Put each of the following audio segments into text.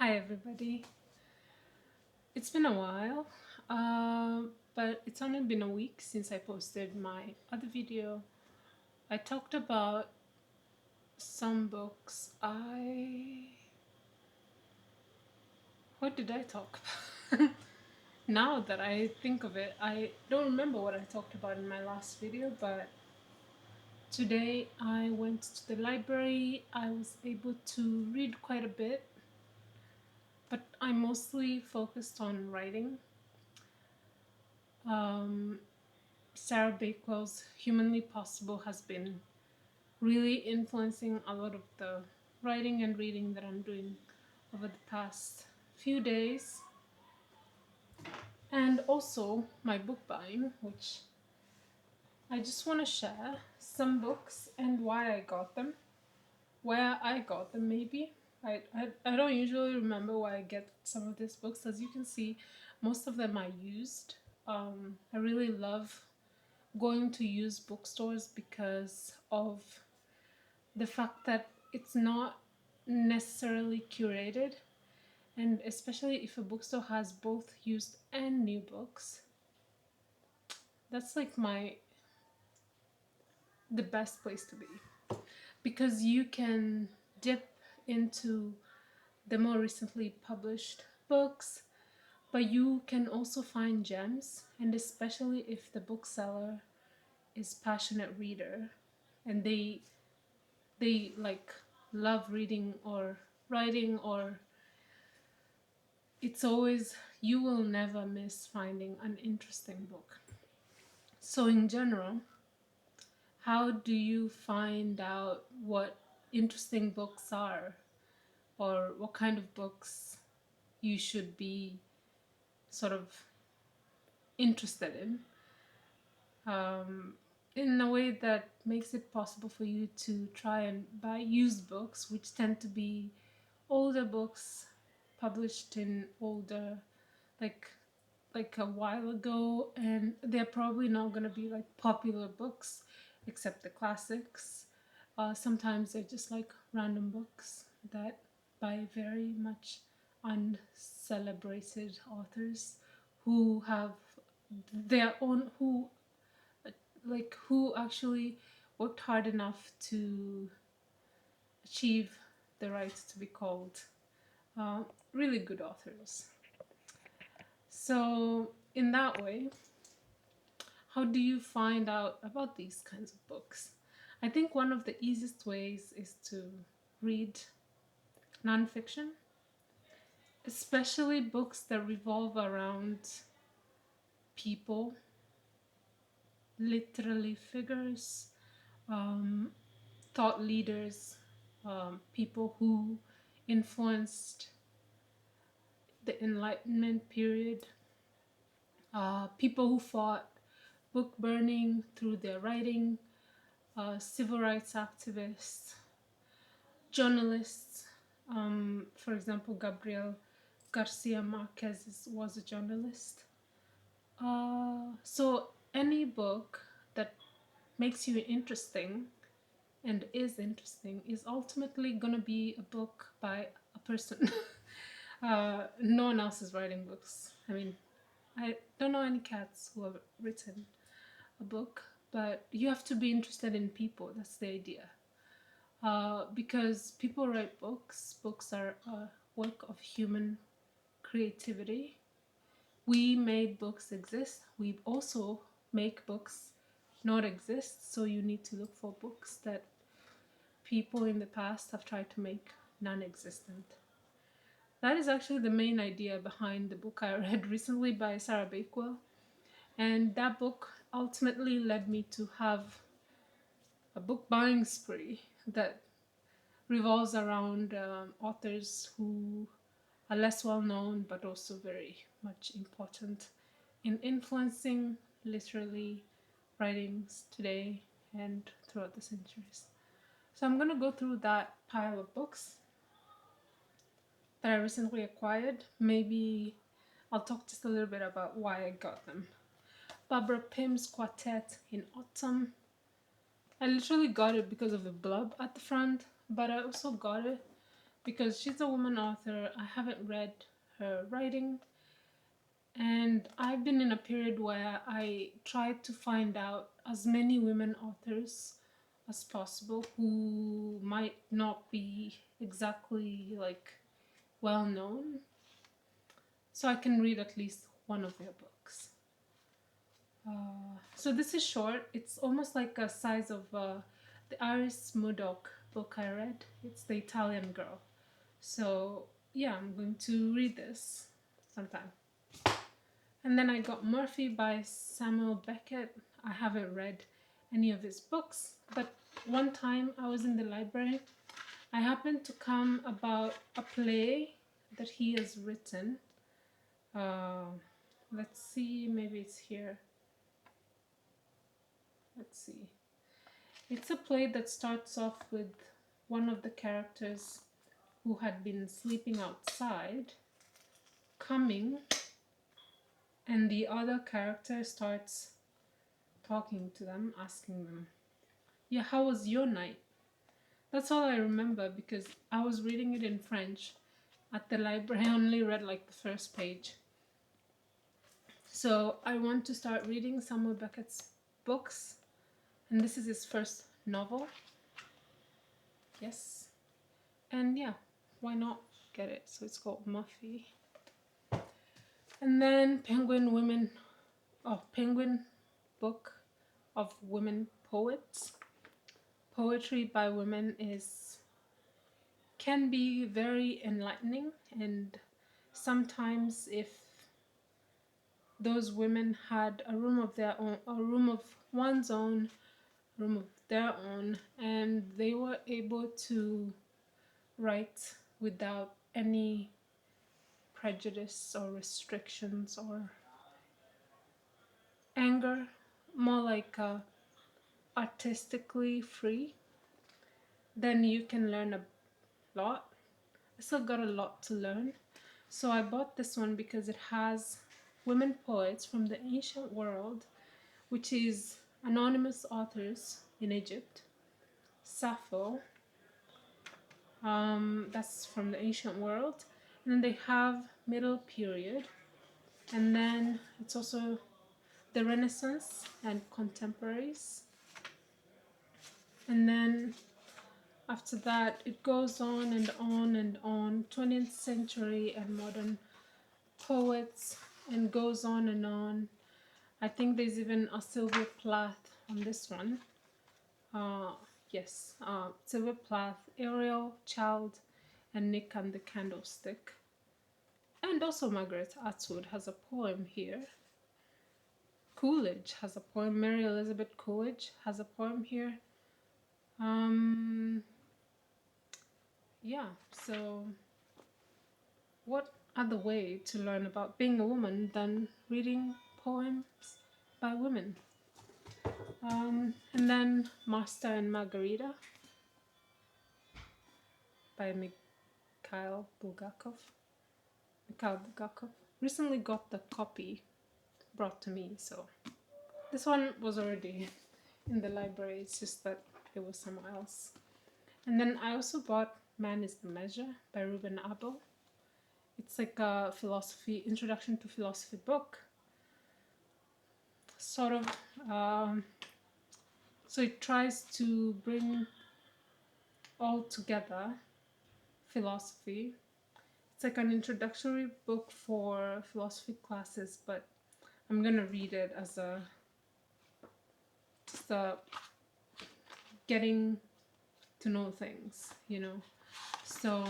Hi everybody. It's been a while, but it's only been a week since I posted my other video. I talked about some books. What did I talk about? Now that I think of it, I don't remember what I talked about in my last video, but today I went to the library. I was able to read quite a bit, but I mostly focused on writing. Um, Sarah Bakewell's Humanly Possible has been really influencing a lot of the writing and reading that I'm doing over the past few days. And also my book buying, which I just want to share some books and why I got them, where I got them maybe. I don't usually remember why I get some of these books. As you can see, most of them are used. I really love going to used bookstores because of the fact that it's not necessarily curated, and especially if a bookstore has both used and new books, that's like the best place to be, because you can dip into the more recently published books, but you can also find gems, and especially if the bookseller is passionate reader and they like love reading or writing, or it's always, you will never miss finding an interesting book. So in general, how do you find out what interesting books are, or what kind of books you should be sort of interested in a way that makes it possible for you to try and buy used books, which tend to be older books published in older, like a while ago, and they're probably not going to be like popular books except the classics. Sometimes they're just like random books that by very much uncelebrated authors who have their own, who actually worked hard enough to achieve the right to be called uh, really good authors. So in that way, how do you find out about these kinds of books? I think one of the easiest ways is to read nonfiction, especially books that revolve around people, literally figures, um, thought leaders, people who influenced the Enlightenment period, people who fought book burning through their writing, civil rights activists, journalists. For example, Gabriel Garcia Marquez was a journalist. So any book that makes you interesting and is interesting is ultimately going to be a book by a person. No one else is writing books. I mean, I don't know any cats who have written a book, but you have to be interested in people. That's the idea. Because people write books. Books are a work of human creativity. We made books exist. We also make books not exist. So you need to look for books that people in the past have tried to make non-existent. That is actually the main idea behind the book I read recently by Sarah Bakewell. And that book ultimately led me to have a book buying spree that revolves around authors who are less well known but also very much important in influencing literary writings today and throughout the centuries. So I'm going to go through that pile of books that I recently acquired. Maybe I'll talk just a little bit about why I got them. Barbara Pym's Quartet in Autumn. I literally got it because of the blurb at the front, but I also got it because she's a woman author. I haven't read her writing, and I've been in a period where I tried to find out as many women authors as possible who might not be exactly like well known, so I can read at least one of their books. So this is short. It's almost like a size of the Iris Murdoch book I read. It's The Italian Girl. So yeah, I'm going to read this sometime. And then I got Murphy by Samuel Beckett. I haven't read any of his books, but one time I was in the library. I happened to come about a play that he has written. Let's see, maybe it's here. Let's see. It's a play that starts off with one of the characters who had been sleeping outside coming, and the other character starts talking to them, asking them, yeah, how was your night? That's all I remember because I was reading it in French at the library. I only read like the first page. So I want to start reading Samuel Beckett's books, and this is his first novel. Yes. And yeah, why not get it? So it's called Muffy. And then Penguin Book of Women Poets. Poetry by women can be very enlightening, and sometimes if those women had a room of their own, a room of one's own, room of their own, and they were able to write without any prejudice or restrictions or anger, more like artistically free, then you can learn a lot. I still got a lot to learn. So I bought this one because it has women poets from the ancient world, which is anonymous authors in Egypt. Sappho, that's from the ancient world. And then they have middle period. And then it's also the Renaissance and contemporaries. And then after that, it goes on and on and on, 20th century and modern poets, and goes on and on. I think there's even a Sylvia Plath on this one. Yes, Sylvia Plath, Ariel, Child, and Nick and the Candlestick. And also Margaret Atwood has a poem here. Coolidge has a poem. Mary Elizabeth Coolidge has a poem here. Yeah, so what other way to learn about being a woman than reading poems by women? And then Master and Margarita by Mikhail Bulgakov. Recently got the copy brought to me, so this one was already in the library, it's just that it was somewhere else. And then I also bought Man is the Measure by Ruben Abel. It's like a introduction to philosophy book. Sort of, so it tries to bring all together philosophy. It's like an introductory book for philosophy classes, but I'm gonna read it as just a getting to know things, you know. So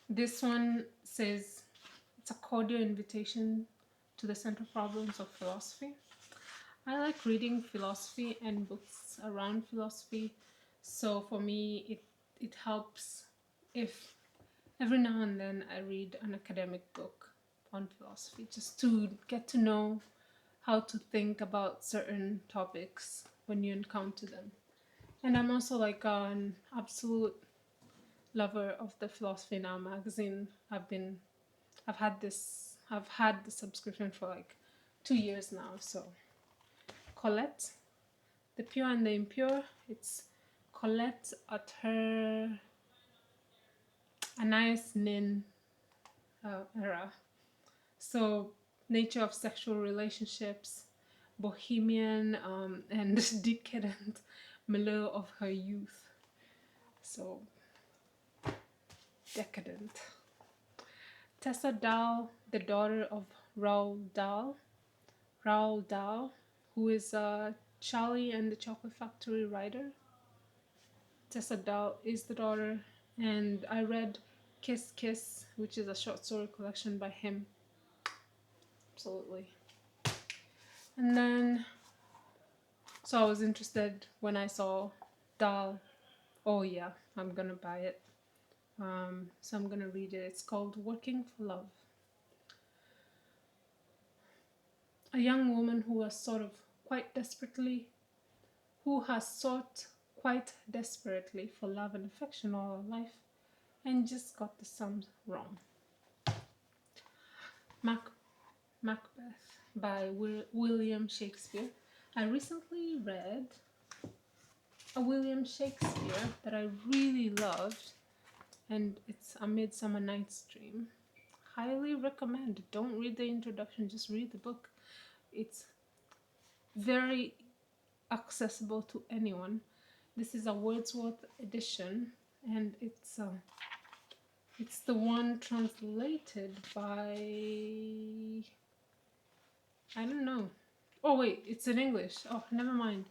this one says it's a cordial invitation to the central problems of philosophy. I like reading philosophy and books around philosophy, so for me it helps if every now and then I read an academic book on philosophy, just to get to know how to think about certain topics when you encounter them. And I'm also like an absolute lover of the Philosophy Now magazine. I've had the subscription for like 2 years now. So Colette, The Pure and the Impure, it's Colette at her Anais Nin era. So, nature of sexual relationships, bohemian and decadent milieu of her youth. So, decadent. Tessa Dahl, the daughter of Roald Dahl, who is a Charlie and the Chocolate Factory writer. Tessa Dahl is the daughter, and I read Kiss Kiss, which is a short story collection by him. Absolutely. And then, so I was interested when I saw Dahl. Oh yeah, I'm gonna buy it. So I'm gonna read it. It's called Working for Love. A young woman who has sought quite desperately for love and affection all her life, and just got the sums wrong. Macbeth by William Shakespeare. I recently read a William Shakespeare that I really loved, and it's A Midsummer Night's Dream. Highly recommend. Don't read the introduction, just read the book. It's very accessible to anyone. This is a Wordsworth edition, and it's the one translated by, I don't know. Oh wait, it's in English. Oh, never mind.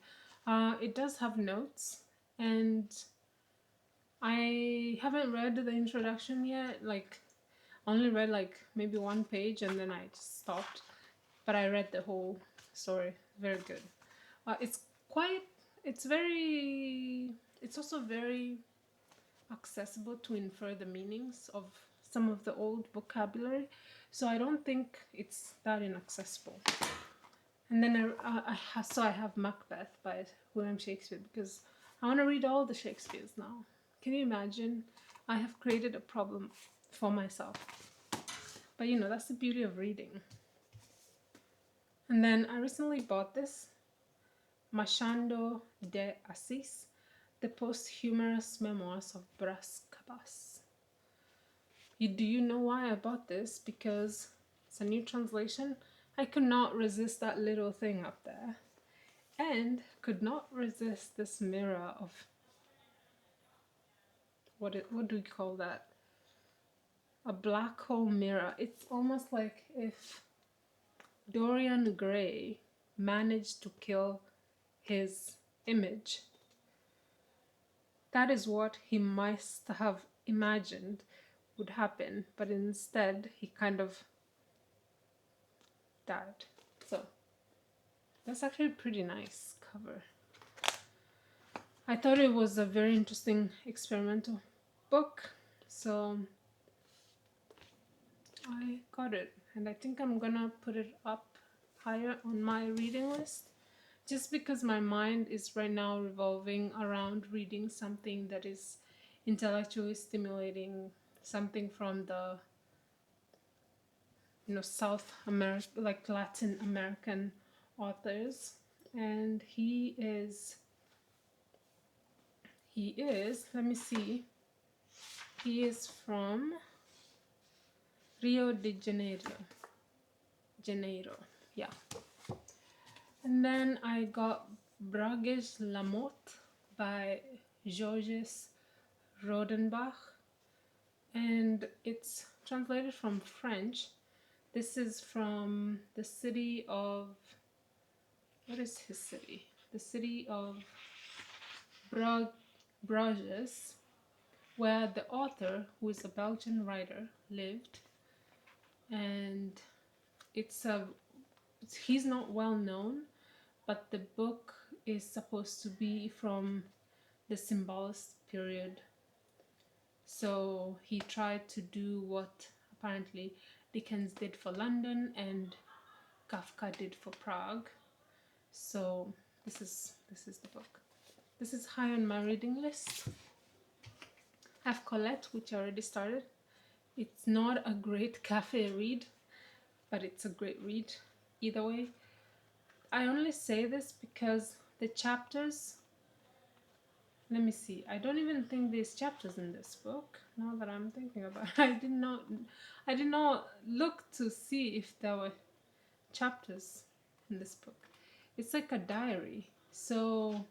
It does have notes, and I haven't read the introduction yet. Like, only read like maybe one page, and then I just stopped. But I read the whole story. Very good. It's quite. It's very. It's also very accessible to infer the meanings of some of the old vocabulary. So I don't think it's that inaccessible. And then I have Macbeth by William Shakespeare because I want to read all the Shakespeares now. Can you imagine? I have created a problem for myself. But you know, that's the beauty of reading. And then I recently bought this, Machado de Assis, The Posthumous Memoirs of Bras Cabas. Do you know why I bought this? Because it's a new translation. I could not resist that little thing up there. And could not resist this mirror of, what do we call that? A black hole mirror. It's almost like if Dorian Gray managed to kill his image. That is what he must have imagined would happen, but instead he kind of died. So that's actually a pretty nice cover. I thought it was a very interesting experimental book, so I got it, and I think I'm gonna put it up higher on my reading list, just because my mind is right now revolving around reading something that is intellectually stimulating, something from the South America, like Latin American authors. And he is, let me see, he is from Rio de Janeiro, yeah. And then I got Brages Lamotte by Georges Rodenbach, and it's translated from French. This is from the city of, what is his city? The city of Bruges, where the author, who is a Belgian writer, lived. And he's not well known, but the book is supposed to be from the Symbolist period. So he tried to do what apparently Dickens did for London and Kafka did for Prague. So this is the book. This is high on my reading list. I have Colette, which I already started. It's not a great cafe read, but it's a great read either way. I only say this because the chapters, let me see. I don't even think there's chapters in this book. Now that I'm thinking about it, I did not look to see if there were chapters in this book. It's like a diary. So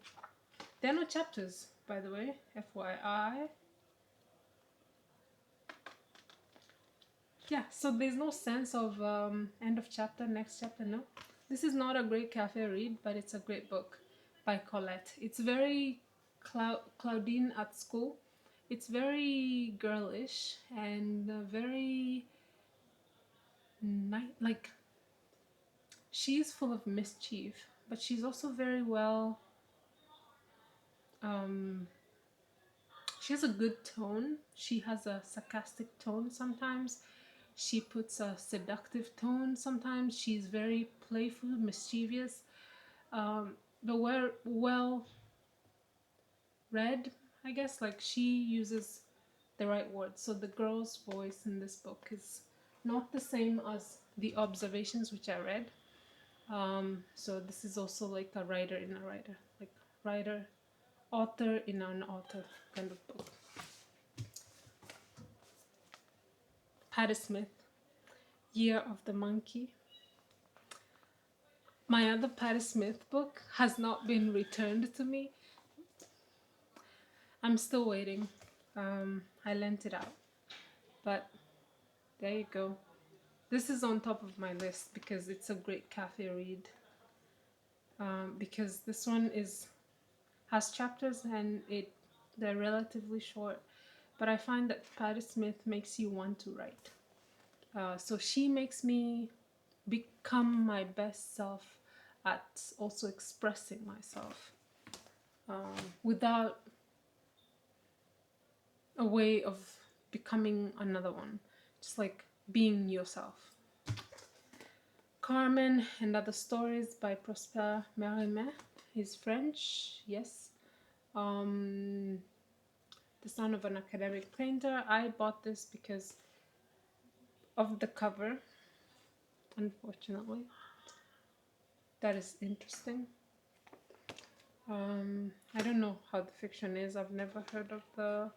there are no chapters, by the way, FYI. Yeah, so there's no sense of end of chapter, next chapter, no. This is not a great cafe read, but it's a great book by Colette. It's very Claudine at school. It's very girlish and very like she's full of mischief, but she's also very well. She has a good tone. She has a sarcastic tone sometimes. She puts a seductive tone sometimes. She's very playful, mischievous, but well read, I guess. Like she uses the right words. So the girl's voice in this book is not the same as the observations which I read. So this is also like a writer in a writer, like writer, author in an author kind of book. Patti Smith, Year of the Monkey. My other Patti Smith book has not been returned to me. I'm still waiting. I lent it out, but there you go. This is on top of my list because it's a great cafe read. Because this one has chapters and they're relatively short, but I find that Patti Smith makes you want to write. So she makes me become my best self at also expressing myself without a way of becoming another one, just like being yourself. Carmen and Other Stories by Prosper Mérimée. He's French, yes. The Son of an Academic Painter. I bought this because of the cover, unfortunately. That is interesting. I don't know how the fiction is. I've never heard of the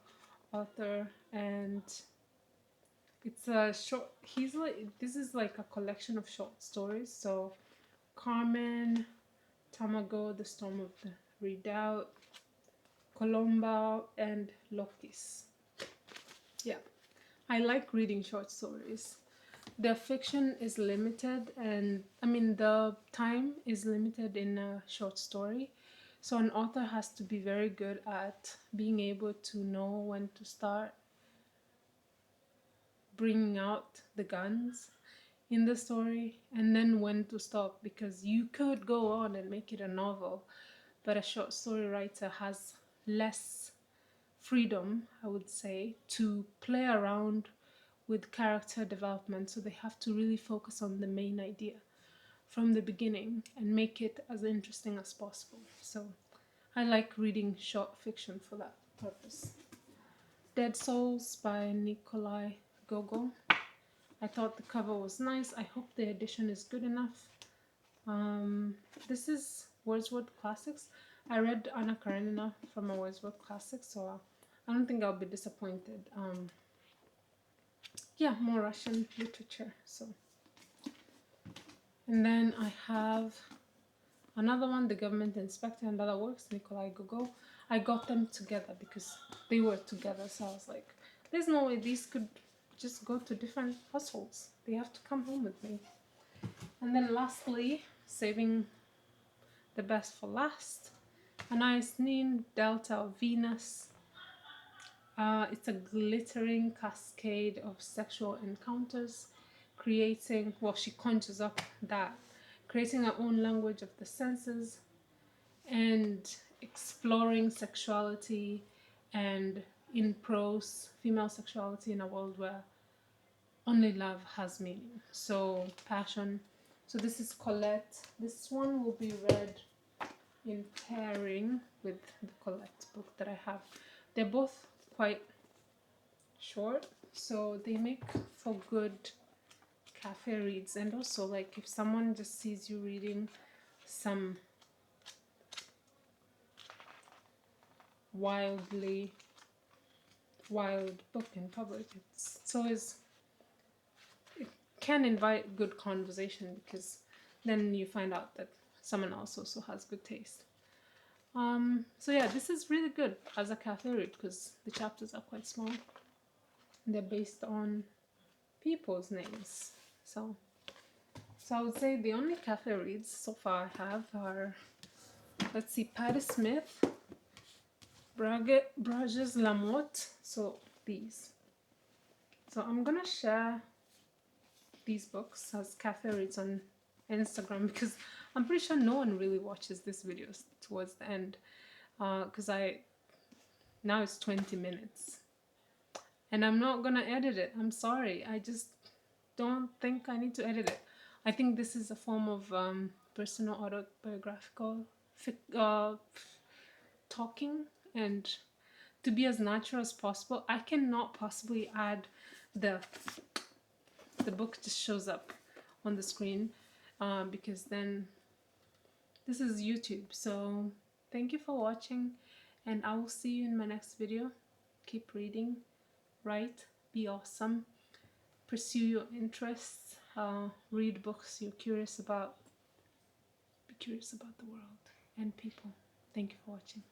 author, and it's a short. This is like a collection of short stories. So, Carmen, Tamago, The Storm of the Redoubt, Colomba, and Lokis. Yeah, I like reading short stories. The fiction is limited, and I mean the time is limited in a short story. So an author has to be very good at being able to know when to start bringing out the guns in the story and then when to stop, because you could go on and make it a novel, but a short story writer has less freedom, I would say, to play around with character development. So they have to really focus on the main idea from the beginning and make it as interesting as possible. So I like reading short fiction for that purpose. Dead Souls by Nikolai Gogol. I thought the cover was nice. I hope the edition is good enough. This is Wordsworth Classics. I read Anna Karenina from a Wordsworth Classics, so I don't think I'll be disappointed. Yeah, more Russian literature. So, and then I have another one, The Government Inspector and Other Works, Nikolai Gogol. I got them together because they were together, so I was like, there's no way these could just go to different households. They have to come home with me. And then lastly, saving the best for last, Anais Nin, Delta of Venus. It's a glittering cascade of sexual encounters, she conjures up that, creating her own language of the senses and exploring sexuality and, in prose, female sexuality in a world where only love has meaning. So, passion. So this is Colette. This one will be read in pairing with the Colette book that I have. They're both quite short, so they make for good cafe reads. And also, like, if someone just sees you reading some wildly wild book in public. It's always, it can invite good conversation, because then you find out that someone else also has good taste. So yeah, this is really good as a cafe read because the chapters are quite small. They're based on people's names. So I would say the only cafe reads so far I have are, let's see, Patti Smith, Brages Lamotte, so these. So I'm gonna share these books as cafe reads on Instagram, because I'm pretty sure no one really watches these videos towards the end, because now it's 20 minutes and I'm not gonna edit it. I'm sorry, I just don't think I need to edit it. I think this is a form of personal autobiographical talking, and to be as natural as possible. I cannot possibly add the book just shows up on the screen, because then this is YouTube. So thank you for watching, and I will see you in my next video. Keep reading, write, be awesome, pursue your interests, read books you're curious about, be curious about the world and people. Thank you for watching.